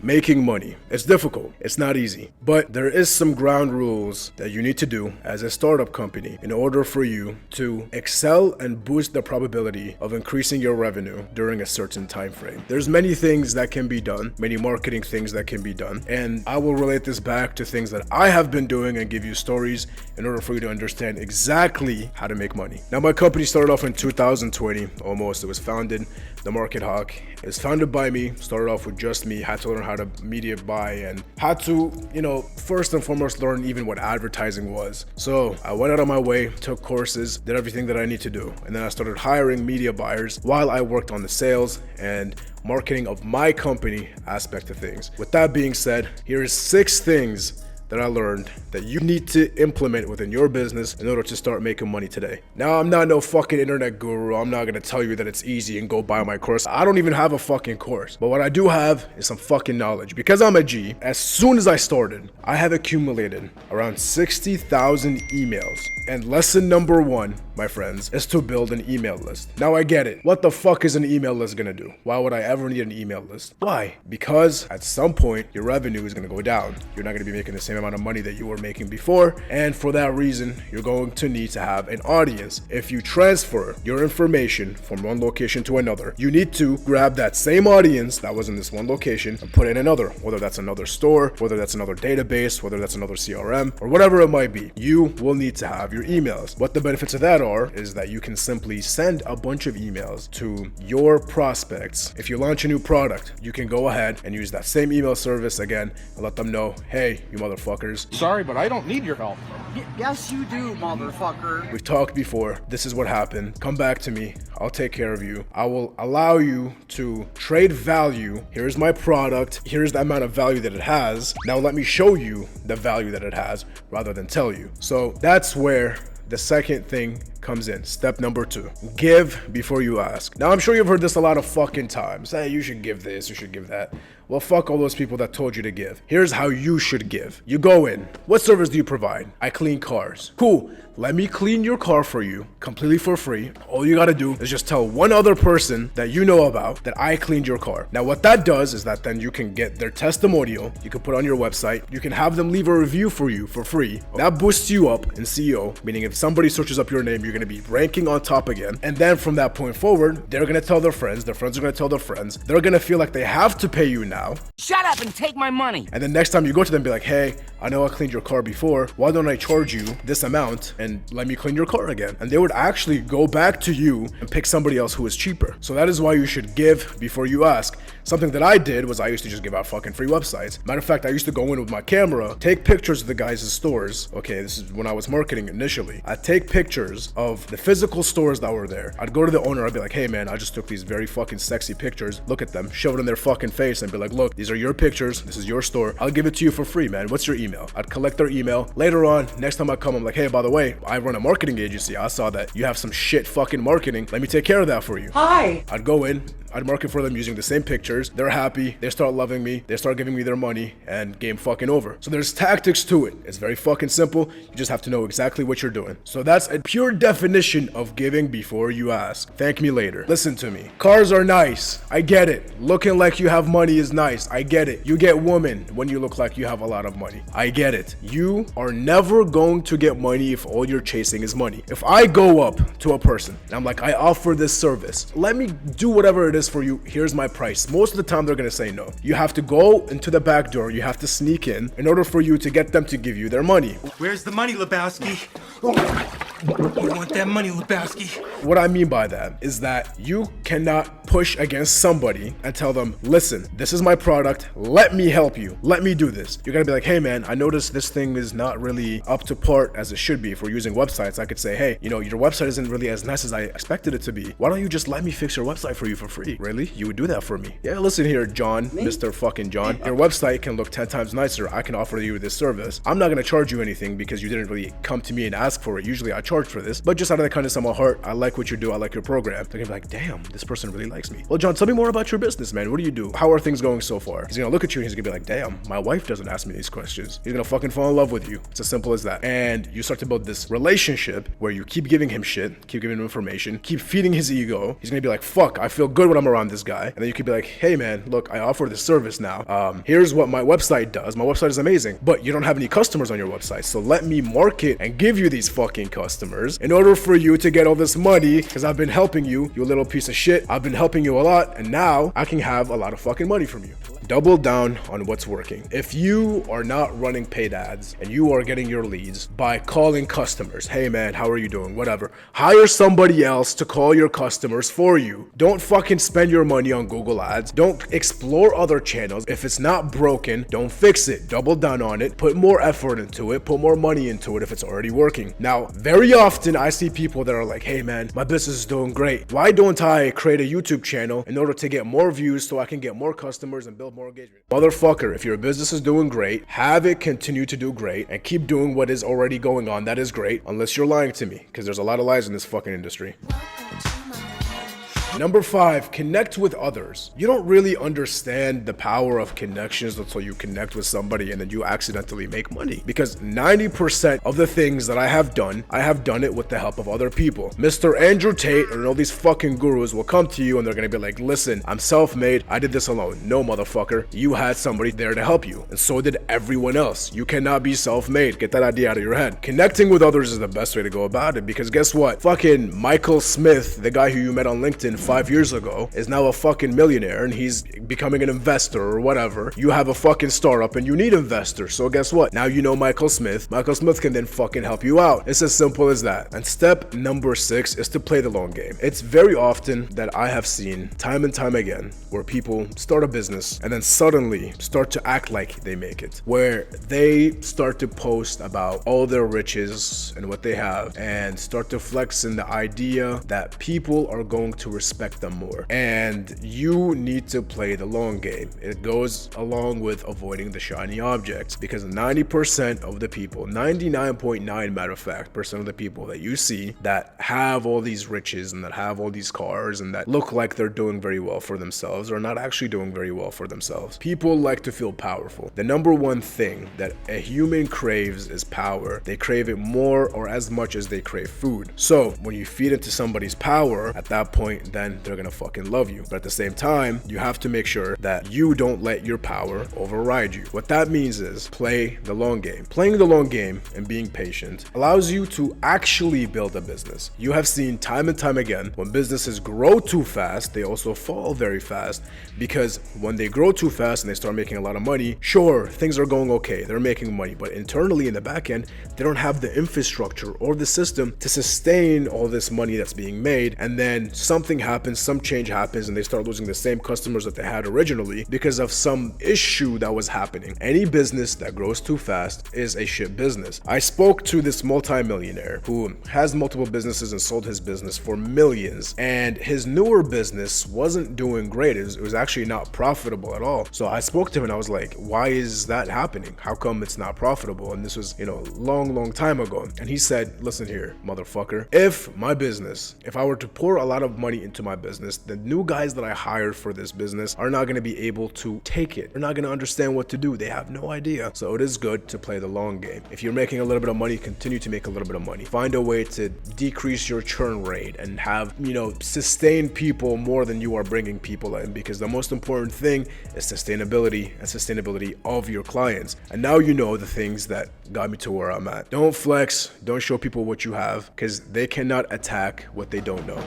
Making money. It's difficult. It's not easy. But there is some ground rules that you need to do as a startup company in order for you to excel and boost the probability of increasing your revenue during a certain time frame. There's many things that can be done, many marketing things that can be done, and I will relate this back to things that I have been doing and give you stories in order for you to understand exactly how to make money. Now, my company started off in 2020, almost. It was founded, The Market Hawk. It was founded by me, started off with just me, had to learn how to media buy and had to, first and foremost learn even what advertising was. So I went out of my way, took courses, did everything that I need to do. And then I started hiring media buyers while I worked on the sales and marketing of my company aspect of things. With that being said, here is 6 things that I learned that you need to implement within your business in order to start making money today. Now, I'm not no fucking internet guru. I'm not gonna tell you that it's easy and go buy my course. I don't even have a fucking course. But what I do have is some fucking knowledge. Because I'm a G, as soon as I started, I have accumulated around 60,000 emails. And lesson number 1, my friends, is to build an email list. Now, I get it. What the fuck is an email list gonna do? Why would I ever need an email list? Why? Because at some point, your revenue is gonna go down. You're not gonna be making the same amount of money that you were making before, and for that reason you're going to need to have an audience. If you transfer your information from one location to another, you need to grab that same audience that was in this one location and put it in another, whether that's another store, whether that's another database, whether that's another CRM, or whatever it might be. You will need to have your emails. What the benefits of that are is that you can simply send a bunch of emails to your prospects. If you launch a new product, you can go ahead and use that same email service again and let them know, hey, you motherfuckers, sorry, but I don't need your help. Yes, you do, motherfucker. we've talked before. This is what happened. Come back to me. I'll take care of you. I will allow you to trade value. Here's my product. Here's the amount of value that it has. Now let me show you the value that it has rather than tell you. So that's where the second thing comes in. Step number 2, give before you ask. Now, I'm sure you've heard this a lot of fucking times. Hey, you should give this, you should give that. Well, fuck all those people that told you to give. Here's how you should give. You go in. What service do you provide? I clean cars. Cool. Let me clean your car for you completely for free. All you gotta do is just tell one other person that you know about that I cleaned your car. Now, what that does is that then you can get their testimonial. You can put on your website. You can have them leave a review for you for free. That boosts you up in SEO, meaning if somebody searches up your name, you're gonna be ranking on top again. And then from that point forward, they're gonna tell their friends are gonna tell their friends. They're gonna feel like they have to pay you now. Shut up and take my money. And then next time you go to them, be like, hey, I know I cleaned your car before. Why don't I charge you this amount and let me clean your car again? And they would actually go back to you and pick somebody else who is cheaper. So that is why you should give before you ask. Something that I did was I used to just give out fucking free websites. Matter of fact, I used to go in with my camera, take pictures of the guys' stores. Okay, this is when I was marketing initially. I'd take pictures of the physical stores that were there. I'd go to the owner, I'd be like, hey man, I just took these very fucking sexy pictures. Look at them, shove it in their fucking face and be like, look, these are your pictures. This is your store. I'll give it to you for free, man. What's your email? I'd collect their email. Later on, next time I come, I'm like, hey, by the way, I run a marketing agency. I saw that you have some shit fucking marketing. Let me take care of that for you. Hi. I'd go in, I'd market for them using the same pictures. They're happy. They start loving me. They start giving me their money and game fucking over. So there's tactics to it. It's very fucking simple. You just have to know exactly what you're doing. So that's a pure definition of giving before you ask. Thank me later. Listen to me. Cars are nice. I get it. Looking like you have money is nice. I get it. You get women when you look like you have a lot of money. I get it. You are never going to get money if all you're chasing is money. If I go up to a person and I'm like, I offer this service. Let me do whatever it is for you. Here's my price. Most of the time they're gonna say no. You have to go into the back door. You have to sneak in order for you to get them to give you their money. Where's the money, Lebowski? You want that money, Lebowski? What I mean by that is that you cannot push against somebody and tell them, listen, this is my product. Let me help you. Let me do this. You're gonna be like, hey man, I noticed this thing is not really up to part as it should be. If we're using websites, I could say, hey, your website isn't really as nice as I expected it to be. Why don't you just let me fix your website for you for free? Really? You would do that for me? Yeah, listen here, John, Mr. fucking John. Your website can look 10 times nicer. I can offer you this service. I'm not gonna charge you anything because you didn't really come to me and ask for it. Usually I charge for this, but just out of the kindness of my heart, I like what you do, I like your program. They're gonna be like, damn, this person really likes me. Well, John, tell me more about your business, man. What do you do? How are things going so far? He's gonna look at you and he's gonna be like, damn, my wife doesn't ask me these questions. He's gonna fucking fall in love with you. It's as simple as that. And you start to build this relationship where you keep giving him shit, keep giving him information, keep feeding his ego. He's gonna be like, fuck, I feel good when I'm around this guy. And then you could be like, hey man, look, I offer this service now. Here's what my website does. My website is amazing, but you don't have any customers on your website. So let me market and give you these fucking customers in order for you to get all this money, because I've been helping you, you little piece of shit. I've been helping you a lot, and now I can have a lot of fucking money from you. Double down on what's working. If you are not running paid ads and you are getting your leads by calling customers, hey man, how are you doing? Whatever. Hire somebody else to call your customers for you. Don't fucking spend your money on Google ads. Don't explore other channels. If it's not broken, don't fix it. Double down on it. Put more effort into it. Put more money into it if it's already working. Now, very often I see people that are like, hey man, my business is doing great. Why don't I create a YouTube channel in order to get more views so I can get more customers and build more engagement? Motherfucker, if your business is doing great, have it continue to do great and keep doing what is already going on. That is great, unless you're lying to me, because there's a lot of lies in this fucking industry. Number 5, connect with others. You don't really understand the power of connections until you connect with somebody and then you accidentally make money. Because 90% of the things that I have done it with the help of other people. Mr. Andrew Tate and all these fucking gurus will come to you and they're gonna be like, listen, I'm self-made, I did this alone. No, motherfucker, you had somebody there to help you. And so did everyone else. You cannot be self-made. Get that idea out of your head. Connecting with others is the best way to go about it, because guess what? Fucking Michael Smith, the guy who you met on LinkedIn 5 years ago, is now a fucking millionaire and he's becoming an investor or whatever. You have a fucking startup and you need investors. So guess what? Now you know Michael Smith. Michael Smith can then fucking help you out. It's as simple as that. And step number 6 is to play the long game. It's very often that I have seen time and time again where people start a business and then suddenly start to act like they make it, where they start to post about all their riches and what they have and start to flex in the idea that people are going to respect them more. And you need to play the long game. It goes along with avoiding the shiny objects, because 90% of the people, 99.9 matter of fact percent of the people that you see that have all these riches and that have all these cars and that look like they're doing very well for themselves are not actually doing very well for themselves. People like to feel powerful. The number one thing that a human craves is power. They crave it more or as much as they crave food. So when you feed into somebody's power, at that point, then they're gonna fucking love you. But at the same time, you have to make sure that you don't let your power override you. What that means is play the long game. Playing the long game and being patient allows you to actually build a business. You have seen time and time again, when businesses grow too fast, they also fall very fast, because when they grow too fast and they start making a lot of money, sure, things are going okay, they're making money, but internally in the back end, they don't have the infrastructure or the system to sustain all this money that's being made. And then something happens, some change happens, and they start losing the same customers that they had originally because of some issue that was happening. Any business that grows too fast is a shit business. I spoke to this multi-millionaire who has multiple businesses and sold his business for millions, and his newer business wasn't doing great. It was actually not profitable at all. So I spoke to him and I was like, why is that happening? How come it's not profitable? And this was, long time ago. And he said, listen here, motherfucker, if I were to pour a lot of money into my business, the new guys that I hired for this business are not going to be able to take it. They're not going to understand what to do. They have no idea. So it is good to play the long game. If you're making a little bit of money, continue to make a little bit of money. Find a way to decrease your churn rate and have, sustain people more than you are bringing people in, because the most important thing is sustainability and sustainability of your clients. And now you know the things that got me to where I'm at. Don't flex. Don't show people what you have, because they cannot attack what they don't know.